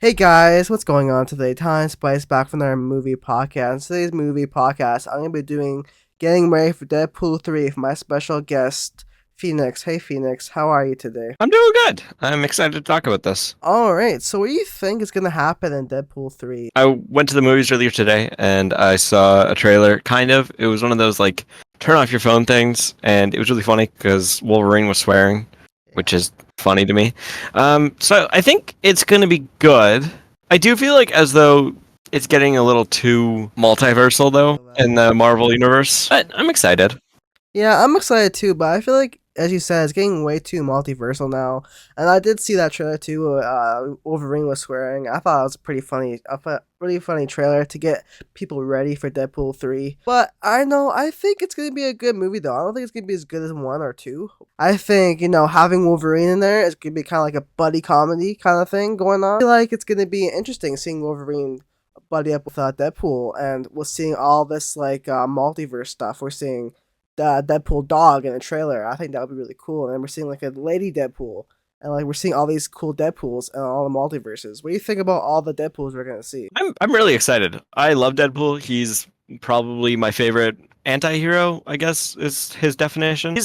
Hey guys, what's going on today? Time Spice back from our movie podcast. Today's movie podcast, I'm gonna be getting ready for Deadpool 3 with my special guest, Phoenix. Hey Phoenix, how are you today? I'm doing good. I'm excited to talk about this. Alright, so what do you think is gonna happen in Deadpool 3? I went to the movies earlier today and I saw a trailer, kind of. It was one of those, like, turn off your phone things, and it was really funny because Wolverine was swearing, which Yeah. is funny to me. So I think it's going to be good. I do feel like as though it's getting a little too multiversal, though, Feel that. in the Marvel universe, but I'm excited. Yeah, I'm excited too, but I feel like, as you said, it's getting way too multiversal now. And I did see that trailer too. Wolverine was swearing. I thought it was a really funny trailer to get people ready for Deadpool 3. But I think it's gonna be a good movie though. I don't think it's gonna be as good as one or two. I think having Wolverine in there is gonna be kind of like a buddy comedy kind of thing going on. I feel like it's gonna be interesting seeing Wolverine buddy up with Deadpool, and we're seeing all this multiverse stuff. We're seeing the Deadpool dog in a trailer. I think that would be really cool. And then we're seeing like a lady Deadpool, and like we're seeing all these cool Deadpools and all the multiverses. What do you think about all the Deadpools we're gonna see? I'm really excited. I love Deadpool. He's probably my favorite anti-hero, I guess is his definition.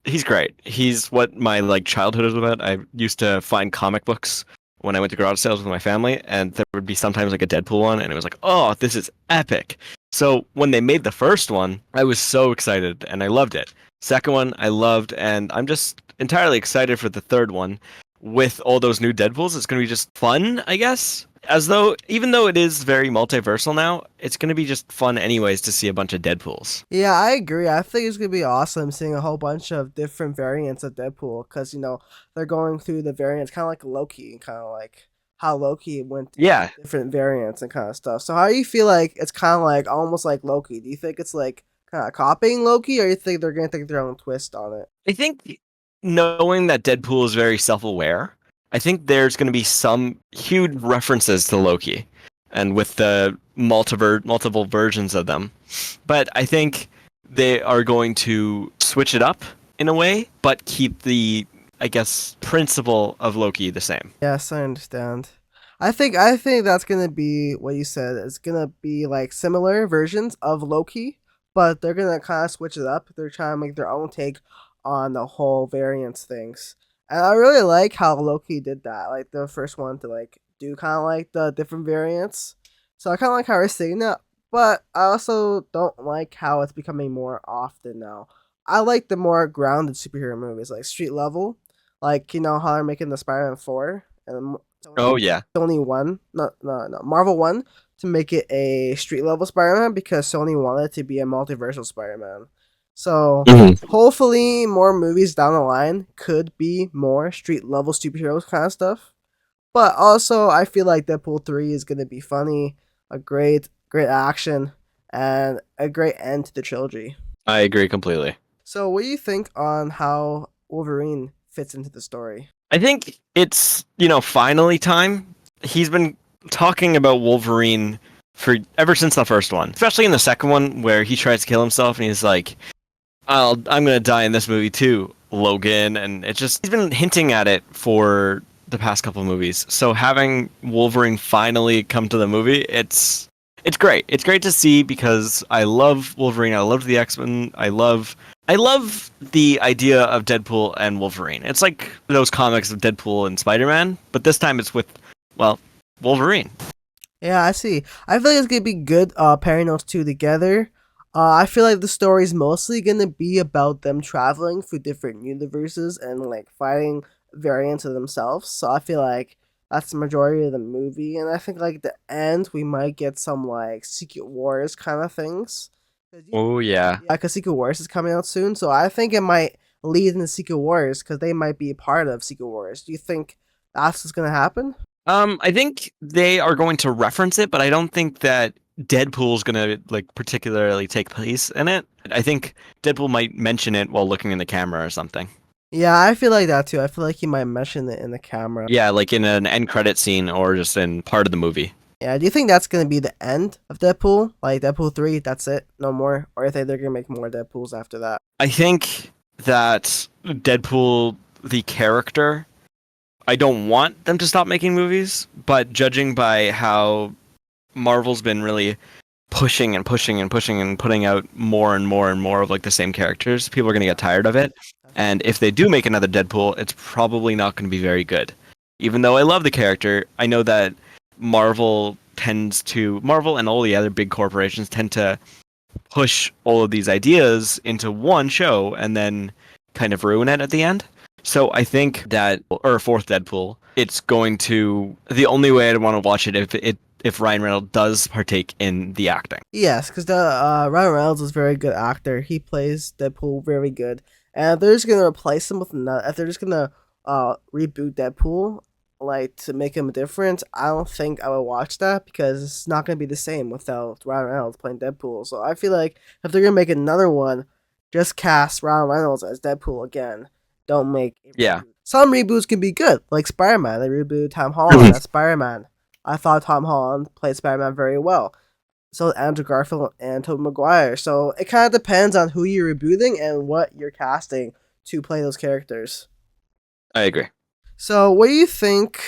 He's great. He's what my like childhood is about. I used to find comic books when I went to garage sales with my family, and there would be sometimes like a Deadpool one, and it was like, oh, this is epic. So when they made the first one, I was so excited and I loved it. Second one, I loved, and I'm just entirely excited for the third one. With all those new Deadpools, it's going to be just fun, I guess. As though, even though it is very multiversal now, it's going to be just fun anyways to see a bunch of Deadpools. Yeah, I agree. I think it's gonna be awesome seeing a whole bunch of different variants of Deadpool because they're going through the variants, kind of like Loki, kind of like how Loki went through Yeah, different variants and kind of stuff. So how do you feel like it's kind of like almost like Loki? Do you think it's like kind of copying Loki, or you think they're gonna take their own twist on it? I think knowing that Deadpool is very self-aware, I think there's going to be some huge references to Loki, and with the multiple versions of them. But I think they are going to switch it up in a way, but keep the, I guess, principle of Loki the same. Yes, I understand. I think that's gonna be what you said. It's gonna be like similar versions of Loki, but they're gonna kind of switch it up. They're trying to make their own take on the whole variance things, and I really like how Loki did that. Like the first one to like do kind of like the different variants. So I kind of like how we're seeing that, but I also don't like how it's becoming more often now. I like the more grounded superhero movies, like street level, like how they're making the Spider-Man 4 and Oh yeah. Sony one, no, Marvel one to make it a street level Spider-Man because Sony wanted it to be a multiversal Spider-Man. So Mhm. hopefully more movies down the line could be more street level superheroes kind of stuff. But also I feel like Deadpool 3 is gonna be funny, a great action, and a great end to the trilogy. I agree completely. So what do you think on how Wolverine fits into the story? I think it's, finally time. He's been talking about Wolverine for ever since the first one, especially in the second one where he tries to kill himself and he's like, I'm gonna die in this movie too, Logan, and it's just he's been hinting at it for the past couple of movies. So having Wolverine finally come to the movie, it's great. It's great to see because I love Wolverine. I love the X-Men. I love the idea of Deadpool and Wolverine. It's like those comics of Deadpool and Spider-Man, but this time it's with, well, Wolverine. Yeah, I see. I feel like it's gonna be good pairing those two together. I feel like the story's mostly gonna be about them traveling through different universes and like fighting variants of themselves. So I feel like that's the majority of the movie, and I think like the end we might get some like Secret Wars kind of things. Oh yeah. Yeah, because Secret Wars is coming out soon, so I think it might lead into Secret Wars because they might be a part of Secret Wars. Do you think that's what's gonna happen? I think they are going to reference it, but I don't think that Deadpool's gonna like particularly take place in it. I think Deadpool might mention it while looking in the camera or something. Yeah, I feel like that too. I feel like he might mention it in the camera. Yeah, like in an end credit scene or just in part of the movie. Yeah, do you think that's gonna be the end of Deadpool? Like Deadpool 3, that's it, no more? Or you think they're gonna make more Deadpools after that? I think that Deadpool, the character, I don't want them to stop making movies, but judging by how Marvel's been really pushing and pushing and pushing and putting out more and more and more of like the same characters, people are going to get Yeah, tired of it. that's And true. if they do make another Deadpool, it's probably not going to be very good. Even though I love the character, I know that Marvel and all the other big corporations tend to push all of these ideas into one show and then kind of ruin it at the end. So I think that, or fourth Deadpool, it's going to, the only way I'd want to watch it if Ryan Reynolds does partake in the acting. Yes, because the Ryan Reynolds is a very good actor. He plays Deadpool very good. And if they're just gonna replace him with another, if they're just gonna reboot Deadpool, like to make him different, I don't think I would watch that because it's not gonna be the same without Ryan Reynolds playing Deadpool. So I feel like if they're gonna make another one, just cast Ryan Reynolds as Deadpool again. Don't make a Yeah. reboot. Some reboots can be good, like Spider Man. They rebooted Tom Holland as Spider Man. I thought Tom Holland played Spider Man very well, so Andrew Garfield and Tobey Maguire. So it kind of depends on who you're rebooting and what you're casting to play those characters. I agree. So what do you think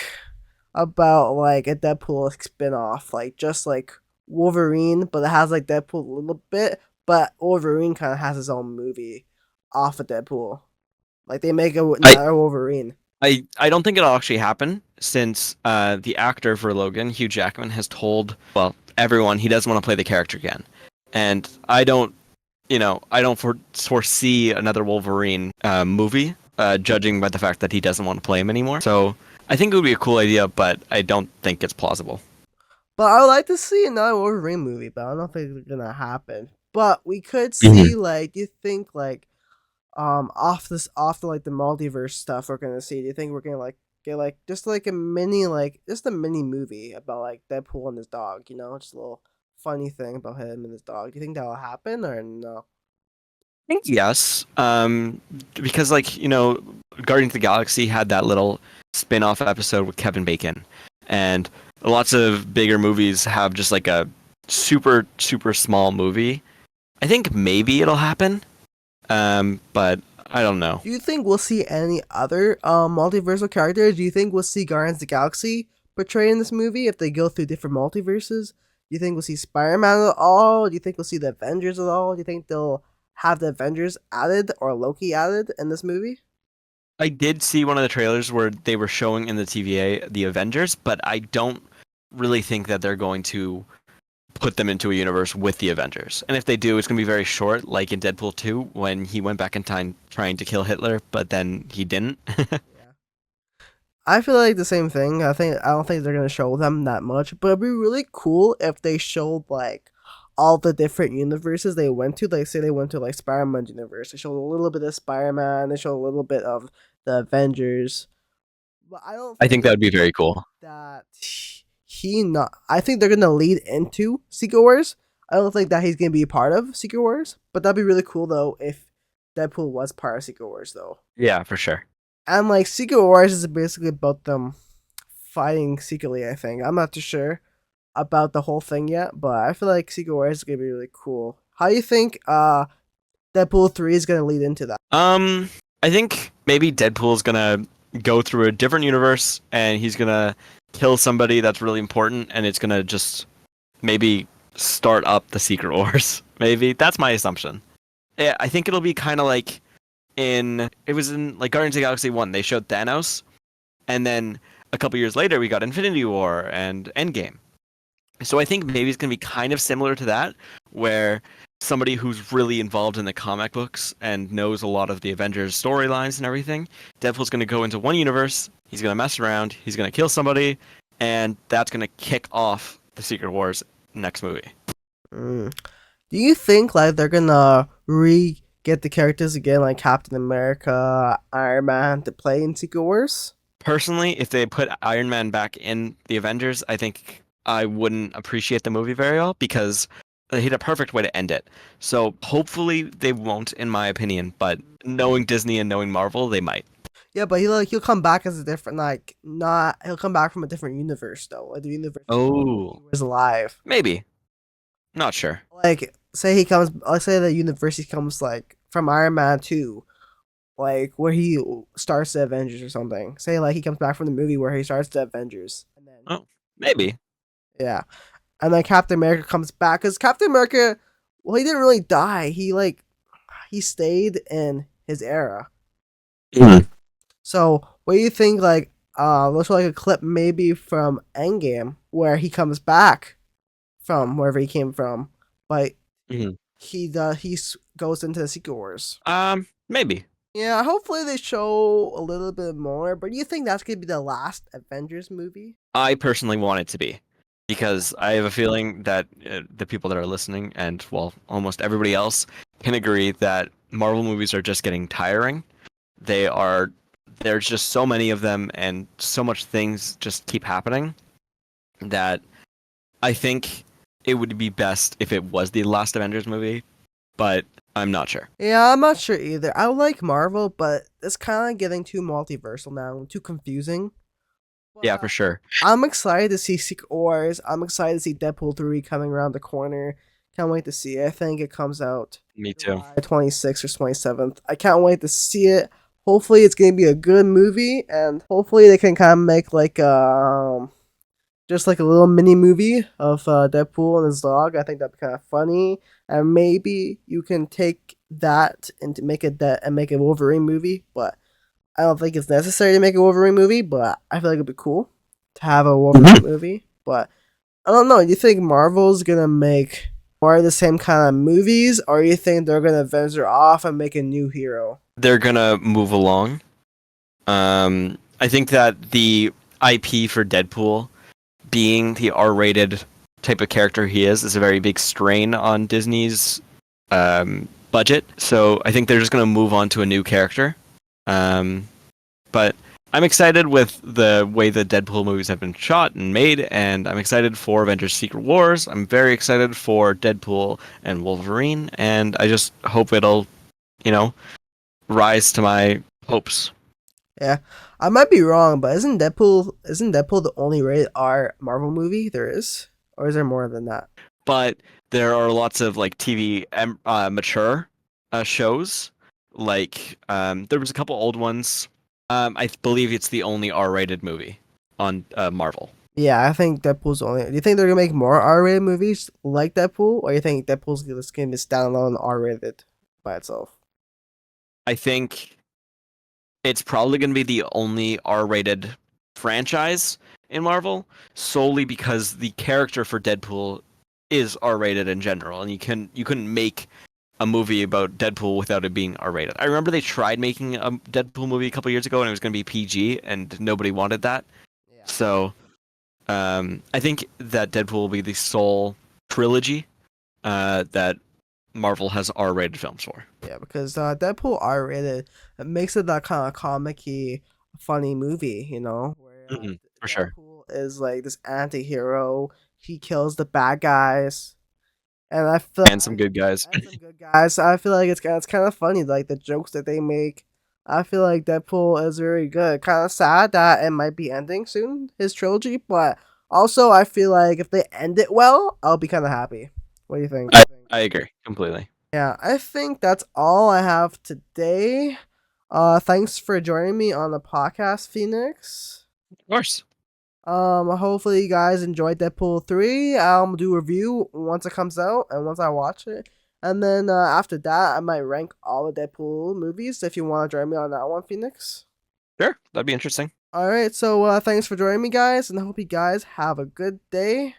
about like a Deadpool spin-off, like just like Wolverine, but it has like Deadpool a little bit, but Wolverine kind of has his own movie off of Deadpool. Like they make I, another Wolverine. I don't think it'll actually happen since the actor for Logan, Hugh Jackman, has told, well, everyone he doesn't want to play the character again. And I don't foresee another Wolverine movie, judging by the fact that he doesn't want to play him anymore. So I think it would be a cool idea, but I don't think it's plausible. But I would like to see another Wolverine movie, but I don't think it's gonna happen. But we could Mhm. see like, do you think like off the like the multiverse stuff we're gonna see, do you think we're gonna like get like just like a mini like just a mini movie about like Deadpool and his dog, just a little funny thing about him and his dog? Do you think that'll happen or no? I think yes, because Guardians of the Galaxy had that little spin-off episode with Kevin Bacon, and lots of bigger movies have just like a super super small movie. I think maybe it'll happen, but I don't know. Do you think we'll see any other multiversal characters? Do you think we'll see Guardians of the Galaxy portrayed in this movie if they go through different multiverses? Do you think we'll see Spider Man at all? Do you think we'll see the Avengers at all? Do you think they'll have the Avengers added or Loki added in this movie? I did see one of the trailers where they were showing in the TVA the Avengers, but I don't really think that they're going to put them into a universe with the Avengers. And if they do, it's going to be very short, like in Deadpool 2 when he went back in time trying to kill Hitler, but then he didn't. Yeah. I feel like the same thing. I don't think they're gonna show them that much, but it'd be really cool if they showed like all the different universes they went to. Like say they went to like Spider Man's universe. They showed a little bit of Spider Man. They showed a little bit of the Avengers. But I don't I think that would think be very cool. that he not. I think they're gonna lead into Secret Wars. I don't think that he's gonna be a part of Secret Wars. But that'd be really cool though if Deadpool was part of Secret Wars though. Yeah, for sure. And like Secret Wars is basically about them fighting secretly. I think I'm not too sure about the whole thing yet, but I feel like Secret Wars is gonna be really cool. How do you think Deadpool 3 is gonna lead into that? Um, I think maybe Deadpool's gonna go through a different universe and he's gonna kill somebody that's really important, and it's gonna just maybe start up the Secret Wars. Maybe that's my assumption. Yeah, I think it'll be kind of like it was in like Guardians of the Galaxy 1. They showed Thanos, and then a couple years later we got Infinity War and Endgame. So I think maybe it's going to be kind of similar to that, where somebody who's really involved in the comic books and knows a lot of the Avengers storylines and everything, Deadpool's going to go into one universe, he's going to mess around, he's going to kill somebody, and that's going to kick off the Secret Wars next movie. Mm. Do you think like they're gonna re get the characters again, like Captain America, Iron Man, to play in Secret Wars? Personally, if they put Iron Man back in the Avengers, I think I wouldn't appreciate the movie very well because they hit a perfect way to end it. So hopefully they won't, in my opinion. But knowing Disney and knowing Marvel, they might. Yeah, but he'll come back as a different like not he'll come back from a different universe though, like the universe he Oh, was alive. maybe. Not sure. Like say he comes, let's say the university comes like from Iron Man 2. like where he starts the Avengers or something. Say like he comes back from the movie where he starts the Avengers, and then Oh, maybe. yeah, and then Captain America comes back because Captain America, well, he didn't really die. He stayed in his era. Mhm. So what do you think? Like, looks like a clip maybe from Endgame where he comes back from wherever he came from, but Mhm. goes into the Secret Wars. Maybe. Yeah, hopefully they show a little bit more. But do you think that's gonna be the last Avengers movie? I personally want it to be because I have a feeling that the people that are listening and well, almost everybody else can agree that Marvel movies are just getting tiring. They are there's just so many of them and so much things just keep happening that I think it would be best if it was the last Avengers movie, but I'm not sure. Yeah, I'm not sure either. I like Marvel, but it's kind of getting too multiversal now, too confusing. Yeah, for But sure. I'm excited to see Secret Wars. I'm excited to see Deadpool 3 coming around the corner. Can't wait to see it. I think it comes out Me too. July 26th or 27th. I can't wait to see it. Hopefully, it's going to be a good movie, and hopefully, they can kind of make like just like a little mini movie of Deadpool and his dog. I think that'd be kind of funny, and maybe you can take that and to make it that and make a Wolverine movie. But I don't think it's necessary to make a Wolverine movie. But I feel like it'd be cool to have a Wolverine Mhm. movie. But I don't know. Do you think Marvel's gonna make more of the same kind of movies, or you think they're gonna venture off and make a new hero? They're gonna move along. I think that the IP for Deadpool being the R-rated type of character he is a very big strain on Disney's budget. So I think they're just going to move on to a new character. Um, but I'm excited with the way the Deadpool movies have been shot and made, and I'm excited for Avengers: Secret Wars. I'm very excited for Deadpool and Wolverine, and I just hope it'll, you know, rise to my hopes. Yeah, I might be wrong, but isn't Deadpool the only rated R Marvel movie there is, or is there more than that? But there are lots of like TV mature shows. Like there was a couple old ones. I believe it's the only R-rated movie on Marvel. Yeah, I think Deadpool's the only. Do you think they're gonna make more R-rated movies like Deadpool, or you think Deadpool's just gonna be standalone R-rated by itself? I think it's probably going to be the only R-rated franchise in Marvel, solely because the character for Deadpool is R-rated in general, and you couldn't make a movie about Deadpool without it being R-rated. I remember they tried making a Deadpool movie a couple years ago, and it was going to be PG, and nobody wanted that. Yeah. So I think that Deadpool will be the sole trilogy that Marvel has R-rated films for. Yeah, because Deadpool R-rated, it makes it that kind of comic-y, funny movie, where For sure, Deadpool is like this anti-hero. He kills the bad guys, and I feel and some good guys. and some good guys. I feel like it's kind of funny, like the jokes that they make. I feel like Deadpool is very good. Kind of sad that it might be ending soon, his trilogy, but also I feel like if they end it well, I'll be kind of happy. What do you think? I agree completely. Yeah, I think that's all I have today. Thanks for joining me on the podcast, Phoenix. Of course. Hopefully you guys enjoyed Deadpool 3. I'll do a review once it comes out and once I watch it. And then after that, I might rank all the Deadpool movies if you want to join me on that one, Phoenix. Sure, that'd be interesting. All right, so thanks for joining me, guys, and I hope you guys have a good day.